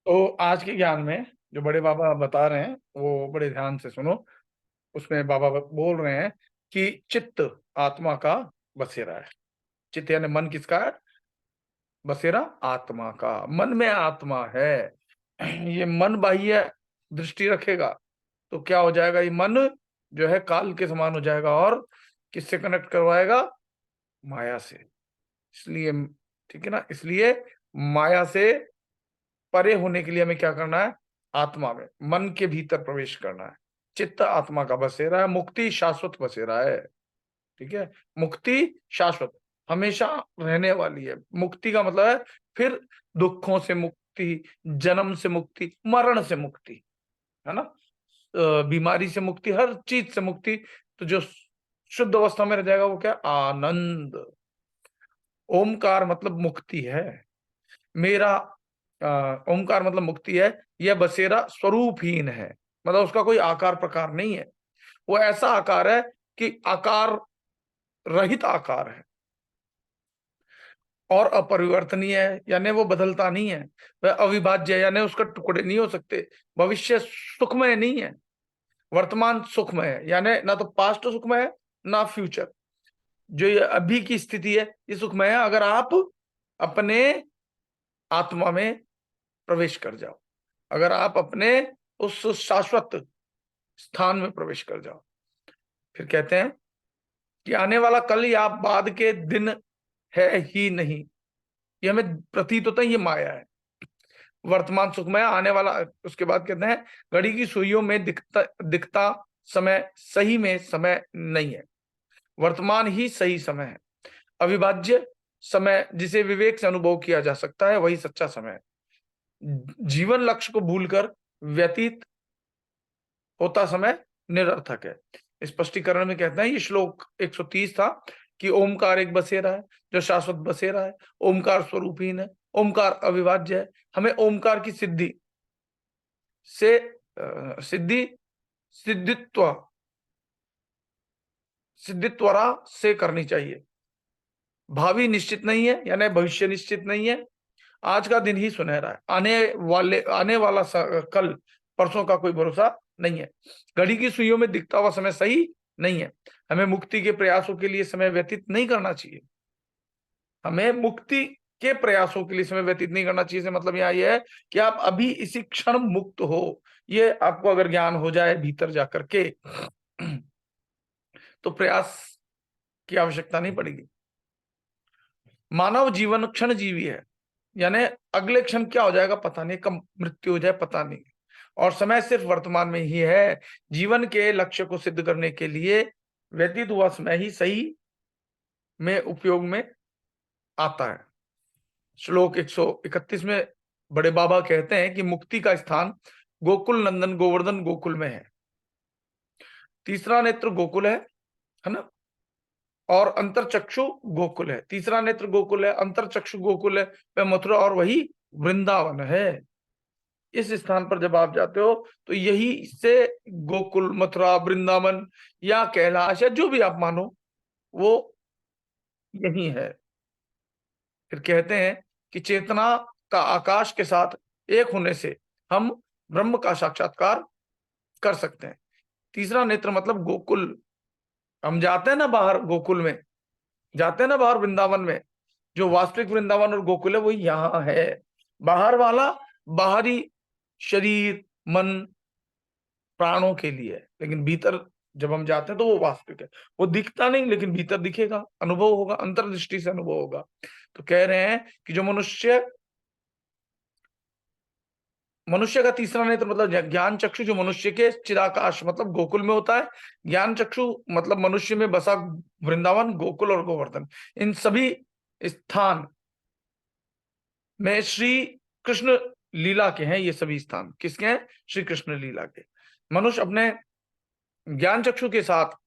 तो आज के ज्ञान में जो बड़े बाबा बता रहे हैं वो बड़े ध्यान से सुनो। उसमें बाबा बोल रहे हैं कि चित्त आत्मा का बसेरा है। चित्त यानी मन किसका है? बसेरा आत्मा का। मन में आत्मा है। ये मन बाह्य दृष्टि रखेगा तो क्या हो जाएगा? ये मन जो है काल के समान हो जाएगा और किससे कनेक्ट करवाएगा? माया से। इसलिए ठीक है ना, इसलिए माया से परे होने के लिए हमें क्या करना है? आत्मा में, मन के भीतर प्रवेश करना है। चित्त आत्मा का बसेरा है, मुक्ति शाश्वत बसेरा है। ठीक है, मुक्ति शाश्वत, हमेशा रहने वाली है। मुक्ति का मतलब है फिर दुखों से मुक्ति, जन्म से मुक्ति, मरण से मुक्ति, है ना, बीमारी से मुक्ति, हर चीज से मुक्ति। तो जो शुद्ध अवस्था में रह जाएगा वो क्या? आनंद। ओमकार मतलब मुक्ति है। मेरा ओमकार मतलब मुक्ति है। यह बसेरा स्वरूपहीन है, मतलब उसका कोई आकार प्रकार नहीं है। वो ऐसा आकार है कि आकार रहित आकार है और अपरिवर्तनीय है, यानी वो बदलता नहीं है। वह अविभाज्य है, यानी उसका टुकड़े नहीं हो सकते। भविष्य सुखमय नहीं है, वर्तमान सुखमय है, यानी ना तो पास्ट सुखमय है ना फ्यूचर। जो ये अभी की स्थिति है ये सुखमय है अगर आप अपने आत्मा में प्रवेश कर जाओ, अगर आप अपने उस शाश्वत स्थान में प्रवेश कर जाओ। फिर कहते हैं कि आने वाला कल या बाद के दिन है ही नहीं, ये हमें प्रतीत होता है ये माया है। वर्तमान सुखमय, आने वाला। उसके बाद कहते हैं घड़ी की सुइयों में दिखता दिखता समय सही में समय नहीं है, वर्तमान ही सही समय है। अविभाज्य समय जिसे विवेक से अनुभव किया जा सकता है वही सच्चा समय है। जीवन लक्ष्य को भूलकर व्यतीत होता समय निरर्थक है। स्पष्टीकरण में कहते हैं, ये श्लोक 130 था कि ओमकार एक बसेरा है जो शाश्वत बसेरा है। ओमकार स्वरूपहीन है, ओमकार अविभाज्य है। हमें ओमकार की सिद्धि से सिद्धि सिद्धित्व सिद्धित्वरा से करनी चाहिए। भावी निश्चित नहीं है, यानी भविष्य निश्चित नहीं है। आज का दिन ही सुनहरा है, आने वाला कल परसों का कोई भरोसा नहीं है। घड़ी की सुइयों में दिखता हुआ समय सही नहीं है। हमें मुक्ति के प्रयासों के लिए समय व्यतीत नहीं करना चाहिए। हमें मुक्ति के प्रयासों के लिए समय व्यतीत नहीं करना चाहिए। मतलब यहाँ यह है कि आप अभी इसी क्षण मुक्त हो। ये आपको अगर ज्ञान हो जाए भीतर जाकर के तो प्रयास की आवश्यकता नहीं पड़ेगी। मानव जीवन क्षण जीवी है, यानी अगले क्षण क्या हो जाएगा पता नहीं, कब मृत्यु हो जाए पता नहीं, और समय सिर्फ वर्तमान में ही है। जीवन के लक्ष्य को सिद्ध करने के लिए व्यतीत हुआ समय ही सही में उपयोग में आता है। श्लोक 131 में बड़े बाबा कहते हैं कि मुक्ति का स्थान गोकुल नंदन गोवर्धन गोकुल में है। तीसरा नेत्र गोकुल है ना, और अंतरचक्षु गोकुल है। तीसरा नेत्र गोकुल है, अंतरचक्षु गोकुल है, वह मथुरा और वही वृंदावन है। इस स्थान पर जब आप जाते हो तो यही से गोकुल, मथुरा, वृंदावन या कैलाश या जो भी आप मानो वो यही है। फिर कहते हैं कि चेतना का आकाश के साथ एक होने से हम ब्रह्म का साक्षात्कार कर सकते हैं। तीसरा नेत्र मतलब गोकुल। हम जाते हैं ना बाहर गोकुल में, जाते हैं ना बाहर वृंदावन में, जो वास्तविक वृंदावन और गोकुल है वो यहाँ है। बाहर वाला बाहरी शरीर, मन, प्राणों के लिए है, लेकिन भीतर जब हम जाते हैं तो वो वास्तविक है। वो दिखता नहीं लेकिन भीतर दिखेगा, अनुभव होगा, अंतर्दृष्टि से अनुभव होगा। तो कह रहे हैं कि जो मनुष्य का तीसरा नेत्र मतलब ज्ञान चक्षु, जो मनुष्य के चिदाकाश मतलब गोकुल में होता है। ज्ञान चक्षु मतलब मनुष्य में बसा वृंदावन, गोकुल और गोवर्धन। इन सभी स्थान में श्री कृष्ण लीला के हैं। ये सभी स्थान किसके हैं? श्री कृष्ण लीला के। मनुष्य अपने ज्ञान चक्षु के साथ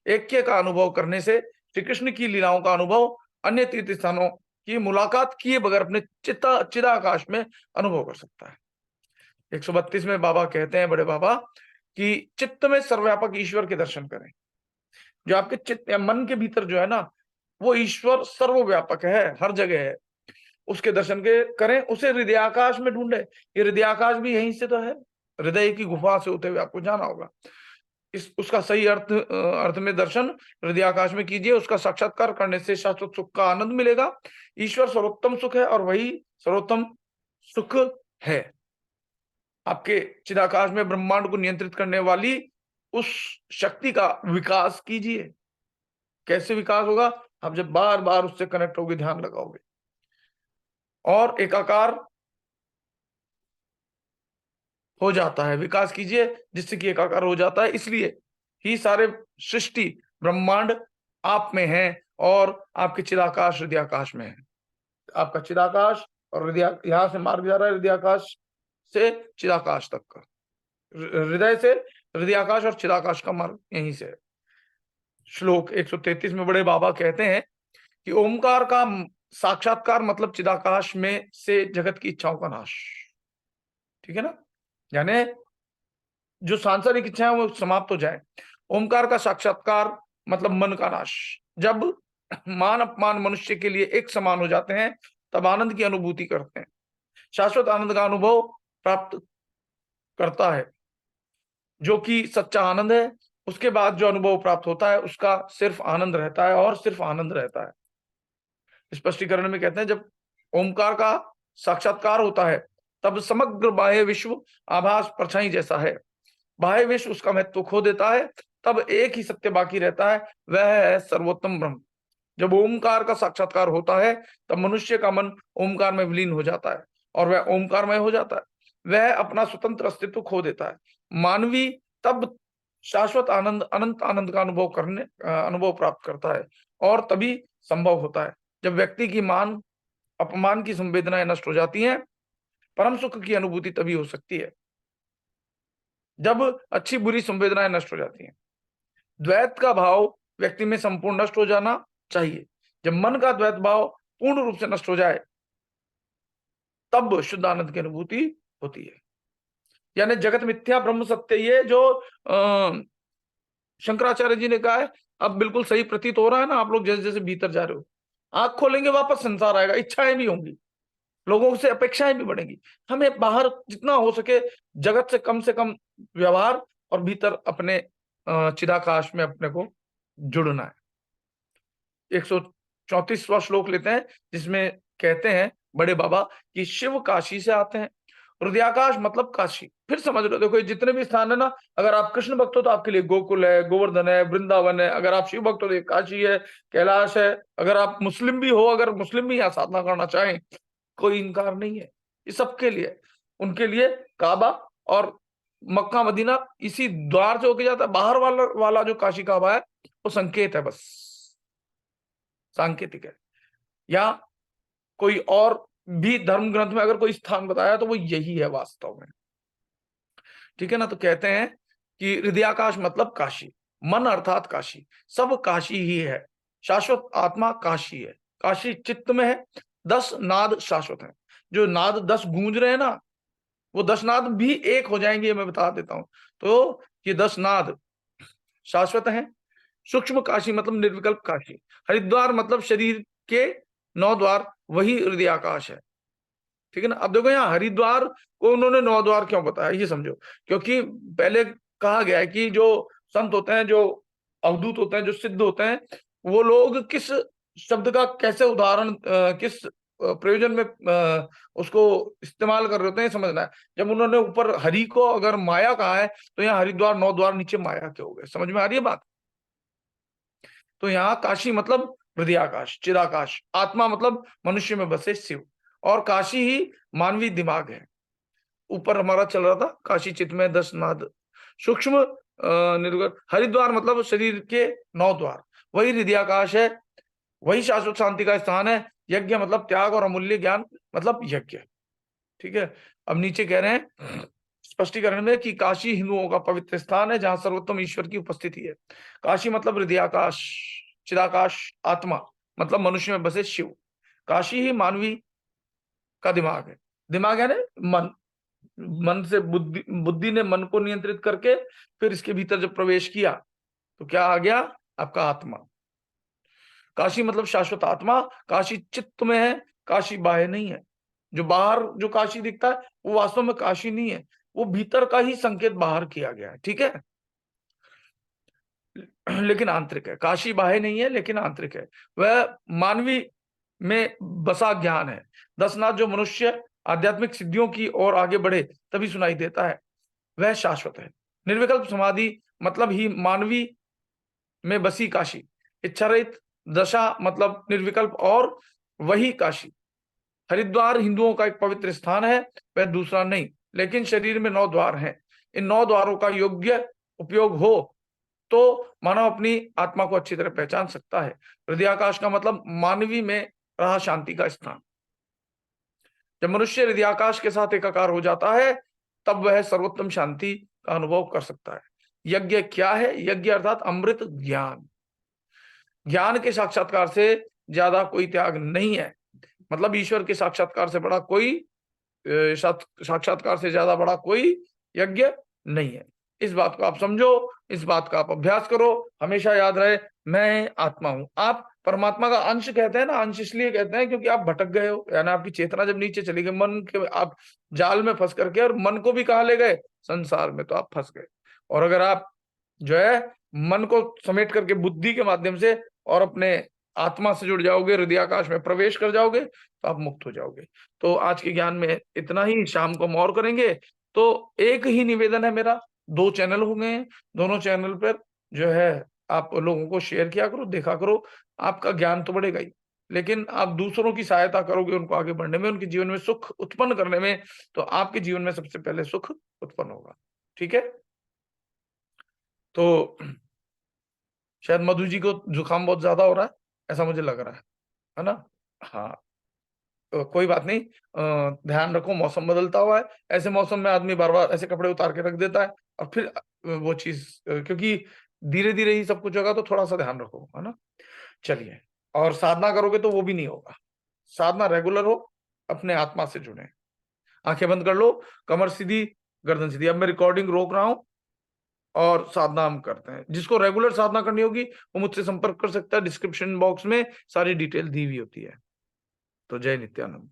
ऐक्य का अनुभव करने से श्री कृष्ण की लीलाओं का अनुभव अन्य तीर्थ स्थानों की मुलाकात किए बगैर अपने चिदाकाश में अनुभव कर सकता है। 132 में बाबा कहते हैं, बड़े बाबा, कि चित्त में सर्वव्यापक ईश्वर के दर्शन करें। जो आपके चित्त या मन के भीतर जो है ना, वो ईश्वर सर्वव्यापक है, हर जगह है। उसके दर्शन के करें, उसे हृदयाकाश में ढूंढे। ये हृदयाकाश भी यहीं से तो है, हृदय की गुफा से होते हुए आपको जाना होगा। इस उसका सही अर्थ में दर्शन हृदयाकाश में कीजिए। उसका साक्षात्कार करने से शाश्वत सुख का आनंद मिलेगा। ईश्वर सर्वोत्तम सुख है और वही सर्वोत्तम सुख है। आपके चिदाकाश में ब्रह्मांड को नियंत्रित करने वाली उस शक्ति का विकास कीजिए। कैसे विकास होगा? आप जब बार बार उससे कनेक्ट होगे, ध्यान लगाओगे और एकाकार हो जाता है। विकास कीजिए जिससे कि एकाकार हो जाता है। इसलिए ही सारे सृष्टि ब्रह्मांड आप में है और आपके चिदाकाश हृदयाकाश में है। आपका चिदाकाश और हृदय, यहां से मार्ग जा रहा है हृदयाकाश से चिदाकाश तक का, हृदय से हृदयाकाश और चिदाकाश का मार्ग यहीं से है। श्लोक 133 में बड़े बाबा कहते हैं कि ओमकार का साक्षात्कार मतलब चिदाकाश में से जगत की इच्छाओं का नाश। ठीक है ना? यानी जो सांसारिक इच्छाएं वो समाप्त हो जाए। ओमकार का साक्षात्कार मतलब मन का नाश। जब मान अपमान मनुष्य के लिए एक समान हो जाते हैं तब आनंद की अनुभूति करते हैं, शाश्वत आनंद का अनुभव प्राप्त करता है जो कि सच्चा आनंद है। उसके बाद जो अनुभव प्राप्त होता है उसका सिर्फ आनंद रहता है और सिर्फ आनंद रहता है। स्पष्टीकरण में कहते हैं जब ओमकार का साक्षात्कार होता है तब समग्र बाह्य विश्व आभास परछाई जैसा है। बाह्य विश्व उसका महत्व खो देता है। तब एक ही सत्य बाकी रहता है, वह है सर्वोत्तम ब्रह्म। जब ओमकार का साक्षात्कार होता है तब मनुष्य का मन ओमकार में विलीन हो जाता है और वह ओमकारमय हो जाता है। वह अपना स्वतंत्र अस्तित्व खो देता है। मानवी तब शाश्वत आनंद, अनंत आनंद का अनुभव प्राप्त करता है और तभी संभव होता है जब व्यक्ति की मान अपमान की संवेदनाएं नष्ट हो जाती हैं। परम सुख की अनुभूति तभी हो सकती है जब अच्छी बुरी संवेदनाएं नष्ट हो जाती हैं। द्वैत का भाव व्यक्ति में संपूर्ण नष्ट हो जाना चाहिए। जब मन का द्वैत भाव पूर्ण रूप से नष्ट हो जाए तब शुद्ध आनंद की अनुभूति होती है। यानी जगत मिथ्या ब्रह्म सत्य, ये जो शंकराचार्य जी ने कहा है, अब बिल्कुल सही प्रतीत हो रहा है ना। आप लोग जैसे जैसे भीतर जा रहे हो, आंख खोलेंगे वापस संसार आएगा, इच्छाएं भी होंगी, लोगों से अपेक्षाएं भी बढ़ेंगी। हमें बाहर जितना हो सके जगत से कम व्यवहार और भीतर अपने चिदाकाश में अपने को जुड़ना है। 134वां श्लोक लेते हैं जिसमें कहते हैं बड़े बाबा कि शिव काशी से आते हैं। हृदयाकाश मतलब काशी। फिर समझ लो, देखो जितने भी स्थान है ना, अगर आप कृष्ण भक्त हो तो आपके लिए गोकुल है, गोवर्धन है, वृंदावन है। अगर आप शिव भक्त हो तो काशी है, कैलाश है। अगर आप मुस्लिम भी हो, अगर मुस्लिम भी यहाँ साधना करना चाहें, कोई इनकार नहीं है। ये सबके लिए, उनके लिए काबा और मक्का मदीना इसी द्वार से होके जाता है। बाहर वाला जो काशी काबा है वो संकेत है, बस सांकेतिक है। या कोई और भी धर्म ग्रंथ में अगर कोई स्थान बताया तो वो यही है वास्तव में। ठीक है ना? तो कहते हैं कि हृदयाकाश मतलब काशी, मन अर्थात काशी, सब काशी ही है। शाश्वत आत्मा काशी है, काशी चित्त में है। 10 नाद शाश्वत है। जो नाद 10 गूंज रहे हैं ना, वो 10 नाद भी एक हो जाएंगे, ये मैं बता देता हूं। तो ये 10 नाद शाश्वत हैं। सूक्ष्म काशी मतलब निर्विकल्प काशी। हरिद्वार मतलब शरीर के 9 द्वार, वही हृदयाकाश है। ठीक है ना? अब देखो यहाँ हरिद्वार को उन्होंने 9 द्वार क्यों बताया, ये समझो। क्योंकि पहले कहा गया है कि जो संत होते हैं, जो अवधूत होते हैं, जो सिद्ध होते हैं, वो लोग किस शब्द का कैसे उदाहरण, किस प्रयोजन में उसको इस्तेमाल कर रहे होते हैं, समझना है। जब उन्होंने ऊपर हरि को अगर माया कहा है तो यहाँ हरिद्वार 9 द्वार, नीचे माया के हो गए। समझ में आ रही है बात? तो यहाँ काशी मतलब हृदयाकाश, चिदाकाश। आत्मा मतलब मनुष्य में बसे शिव, और काशी ही मानवीय दिमाग है। ऊपर हमारा चल रहा था काशी चित्त में 10 नाद। सूक्ष्म निर्गत। हरिद्वार मतलब शरीर के 9 द्वार, वही हृदयाकाश है, वही शाश्वत शांति का स्थान है। यज्ञ मतलब त्याग और अमूल्य ज्ञान मतलब यज्ञ। ठीक है? अब नीचे कह रहे हैं स्पष्टीकरण में कि काशी हिंदुओं का पवित्र स्थान है जहां सर्वोत्तम ईश्वर की उपस्थिति है। काशी मतलब हृदयाकाश, चिदाकाश। आत्मा मतलब मनुष्य में बसे शिव। काशी ही मानवी का दिमाग है। दिमाग है ना, मन। मन से बुद्धि, बुद्धि ने मन को नियंत्रित करके फिर इसके भीतर जब प्रवेश किया तो क्या आ गया? आपका आत्मा। काशी मतलब शाश्वत आत्मा। काशी चित्त में है, काशी बाह्य नहीं है। जो बाहर जो काशी दिखता है वो वास्तव में काशी नहीं है, वो भीतर का ही संकेत बाहर किया गया है, ठीक है। लेकिन आंतरिक है, काशी बाह्य नहीं है लेकिन आंतरिक है। वह मानवी में बसा ज्ञान है। दसनाथ जो मनुष्य आध्यात्मिक सिद्धियों की ओर आगे बढ़े तभी सुनाई देता है, वह शाश्वत है। निर्विकल्प समाधि मतलब ही मानवी में बसी काशी। इच्छा रहित दशा मतलब निर्विकल्प और वही काशी। हरिद्वार हिंदुओं का एक पवित्र स्थान है, वह दूसरा नहीं। लेकिन शरीर में 9 द्वार हैं। इन 9 द्वारों का योग्य उपयोग हो तो मानव अपनी आत्मा को अच्छी तरह पहचान सकता है। हृदयाकाश का मतलब मानवी में रहा शांति का स्थान। जब मनुष्य हृदयाकाश के साथ एकाकार हो जाता है तब वह सर्वोत्तम शांति का अनुभव कर सकता है। यज्ञ क्या है? यज्ञ अर्थात अमृत ज्ञान। ज्ञान के साक्षात्कार से ज्यादा कोई त्याग नहीं है। मतलब ईश्वर के साक्षात्कार से बड़ा कोई साक्षात्कार से ज्यादा बड़ा कोई यज्ञ नहीं है। इस बात को आप समझो, इस बात का आप अभ्यास करो। हमेशा याद रहे मैं आत्मा हूं। आप परमात्मा का अंश कहते हैं ना, अंश इसलिए कहते हैं क्योंकि आप भटक गए हो, यानी आपकी चेतना जब नीचे चली गई, मन के आप जाल में फंस करके, और मन को भी कहाँ ले गए? संसार में, तो आप फंस गए। और अगर आप जो है मन को समेट करके बुद्धि के माध्यम से और अपने आत्मा से जुड़ जाओगे, हृदयाकाश में प्रवेश कर जाओगे, तो आप मुक्त हो जाओगे। तो आज के ज्ञान में इतना ही, शाम को हम और करेंगे। तो एक ही निवेदन है मेरा, 2 चैनल हो गए हैं, दोनों चैनल पर जो है आप लोगों को शेयर किया करो, देखा करो। आपका ज्ञान तो बढ़ेगा ही, लेकिन आप दूसरों की सहायता करोगे उनको आगे बढ़ने में, उनके जीवन में सुख उत्पन्न करने में, तो आपके जीवन में सबसे पहले सुख उत्पन्न होगा, ठीक है। तो शायद मधु जी को जुकाम बहुत ज्यादा हो रहा है, ऐसा मुझे लग रहा है ना? हाँ, तो कोई बात नहीं, ध्यान रखो, मौसम बदलता हुआ है। ऐसे मौसम में आदमी बार बार ऐसे कपड़े उतार के रख देता है, और फिर वो चीज क्योंकि धीरे धीरे ही सब कुछ होगा, तो थोड़ा सा ध्यान रखो, है ना। चलिए, और साधना करोगे तो वो भी नहीं होगा। साधना रेगुलर हो, अपने आत्मा से जुड़े। आंखें बंद कर लो, कमर सीधी, गर्दन सीधी। अब मैं रिकॉर्डिंग रोक रहा हूं और साधना हम करते हैं। जिसको रेगुलर साधना करनी होगी वो मुझसे संपर्क कर सकता है, डिस्क्रिप्शन बॉक्स में सारी डिटेल दी हुई होती है। तो जय नित्यानंद।